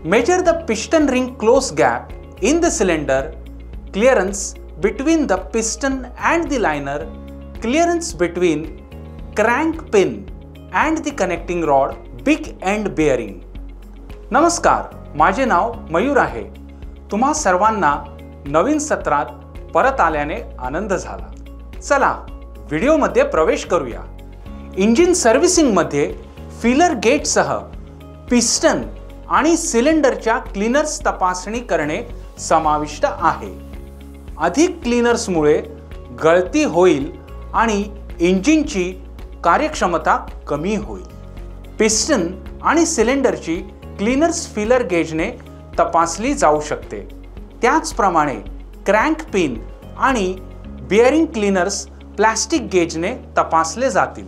Measure the piston ring close gap in the cylinder, clearance between the piston and the liner, clearance between crank pin and the connecting rod, big end bearing. नमस्कार, माझे नाव मयूर आहे. तुम्हा सर्वांना नवीन सत्रात परत आल्याने आनंद झाला. चला व्हिडिओमध्ये प्रवेश करूया. इंजिन सर्व्हिसिंग मध्ये फिलर गेटसह पिस्टन आणि सिलेंडरच्या क्लीनर्स तपासणी करणे समाविष्ट आहे. अधिक क्लीनर्समुळे गळती होईल आणि इंजिनची कार्यक्षमता कमी होईल. पिस्टन आणि सिलेंडरची क्लीनर्स फिलर गेजने तपासली जाऊ शकते. त्याचप्रमाणे क्रँक पिन आणि बेअरिंग क्लीनर्स प्लास्टिक गेजने तपासले जातील.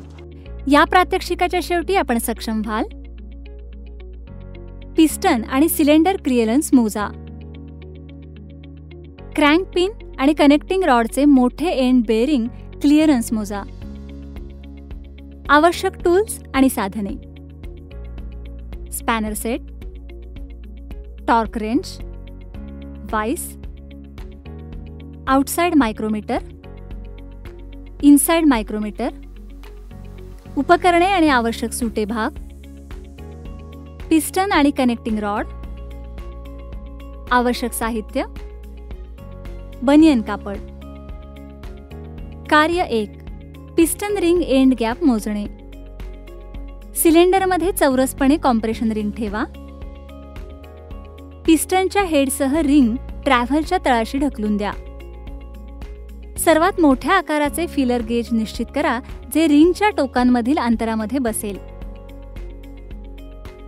या प्रात्यक्षिकाच्या शेवटी आपण सक्षम व्हाल. पिस्टन आणि सिलेंडर क्लिअरन्स मोजा. क्रँक पिन आणि कनेक्टिंग रॉडचे मोठे एंड बेअरिंग क्लिअरन्स मोजा. आवश्यक टूल्स आणि साधने: spanner set, torque wrench, vice, outside micrometer, inside micrometer, उपकरणे आणि आवश्यक सुटे भाग, पिस्टन आणि कनेक्टिंग रॉड, आवश्यक साहित्य, बनियन कापड. कार्य 1. पिस्टन रिंग एंड गॅप मोजणे. सिलेंडरमध्ये चौरसपणे कॉम्प्रेशन रिंग ठेवा. पिस्टनच्या हेडसह रिंग ट्रॅव्हलच्या तळाशी ढकलून द्या. सर्वात मोठ्या आकाराचे फिलर गेज निश्चित करा जे रिंगच्या टोकांमधील अंतरामध्ये बसेल.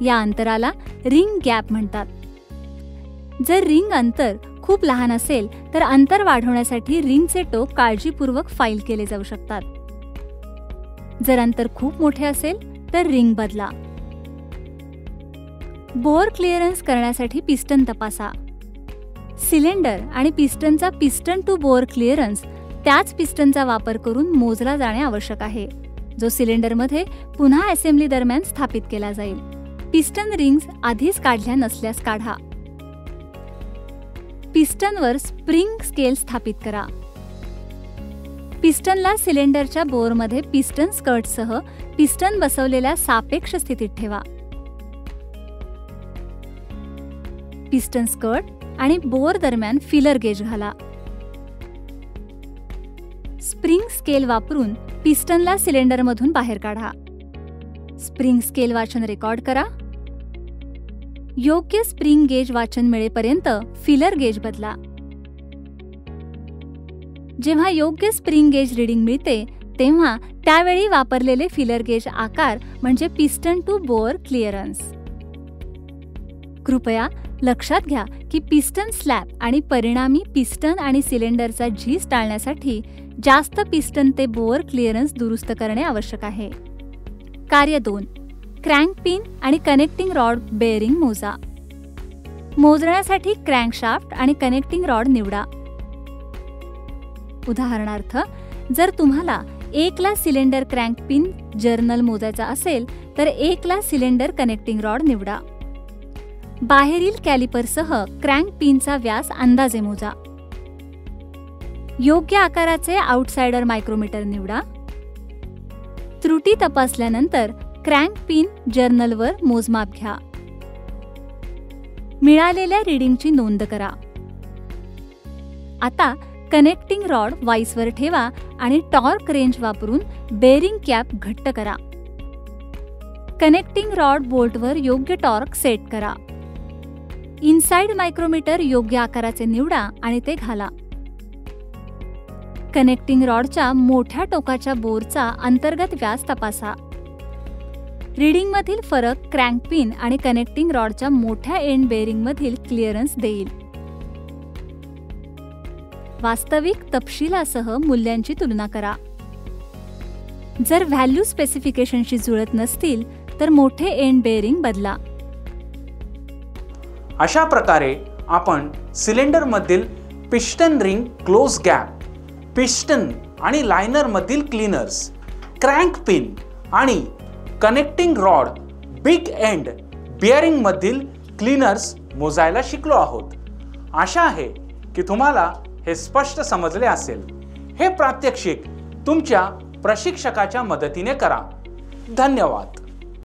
या अंतराला रिंग गॅप म्हणतात. जर रिंग अंतर खूप लहान असेल तर अंतर वाढवण्यासाठी रिंगचे टोक काळजीपूर्वक फाईल केले जाऊ शकतात. जर अंतर खूप मोठे असेल तर रिंग बदला. बोअर क्लिअरन्स करण्यासाठी पिस्टन तपासा. सिलेंडर आणि पिस्टनचा पिस्टन टू बोअर क्लिअरन्स त्याच पिस्टनचा वापर करून मोजला जाणे आवश्यक आहे, जो सिलेंडरमध्ये पुन्हा असेंब्ली दरम्यान स्थापित केला जाईल. पिस्टन रिंग्स आधीच काढल्या नसल्यास काढा. पिस्टनवर स्प्रिंग स्केल स्थापित करा. पिस्टनला सिलेंडरच्या बोअरमध्ये पिस्टन स्कर्टसह पिस्टन बसवलेल्या सापेक्ष स्थितीत ठेवा. पिस्टन स्कर्ट आणि बोअर दरम्यान फिलर गेज घाला. स्प्रिंग स्केल वापरून पिस्टनला सिलेंडरमधून बाहेर काढा. स्प्रिंग स्केल वाचन रेकॉर्ड करा. योग्य स्प्रिंग गेज वाचन मिळेपर्यंत फिलर गेज बदला. जेव्हा योग्य स्प्रिंग गेज रीडिंग मिळते तेव्हा त्यावेळी वापरलेले फिलर गेज आकार म्हणजे पिस्टन टू बोअर क्लिअरन्स. कृपया लक्षात घ्या की पिस्टन स्लॅब आणि परिणामी पिस्टन आणि सिलेंडरचा झीज टाळण्यासाठी जास्त पिस्टन ते बोअर क्लिअरन्स दुरुस्त करणे आवश्यक आहे. कार्य 2. क्रँक पिन आणि कनेक्टिंग रॉड बेअरिंग मोजा. मोजण्यासाठी क्रँकशाफ्ट आणि कनेक्टिंग रॉड निवडा. उदाहरणार्थ, जर तुम्हाला 1 ला सिलेंडर क्रँक पिन जर्नल मोजायचा असेल तर 1 ला सिलेंडर कनेक्टिंग रॉड निवडा. बाहेरील कॅलिपरसह क्रँक पिनचा व्यास अंदाजे मोजा. योग्य आकाराचे आउटसाइडर मायक्रोमीटर निवडा. त्रुटी तपासल्यानंतर क्रँक पिन जर्नलवर मोजमाप घ्या. मिळालेल्या रीडिंगची नोंद करा. आता कनेक्टिंग रॉड वाईसवर ठेवा आणि टॉर्क रेंच वापरून बेअरिंग कॅप घट्ट करा. कनेक्टिंग रॉड बोल्टवर योग्य टॉर्क सेट करा. इनसाइड मायक्रोमीटर योग्य आकाराचे निवडा आणि ते घाला. कनेक्टिंग रॉडच्या मोठ्या टोकाच्या बोरचा अंतर्गत व्यास तपासा. रीडिंगमधील फरक क्रँक पिन आणि कनेक्टिंग रॉडच्या मोठ्या एंड बेअरिंगमधील क्लिअरन्स देईल. वास्तविक तपशिलासह मूल्यांची तुलना करा. जर व्हॅल्यू स्पेसिफिकेशनशी जुळत नसतील तर मोठे एंड बेअरिंग बदला. अशा प्रकारे आपण सिलेंडरमधील piston ring close gap, piston आणि लायनरमधील क्लीनर्स, क्रँक पिन आणि कनेक्टिंग रॉड, बिग एंड बेअरिंगमधील क्लीनर्स मोजायला शिकलो आहोत. आशा आहे की तुम्हाला हे स्पष्ट समजले असेल. हे प्रात्यक्षिक तुमच्या प्रशिक्षकाच्या मदतीने करा. धन्यवाद.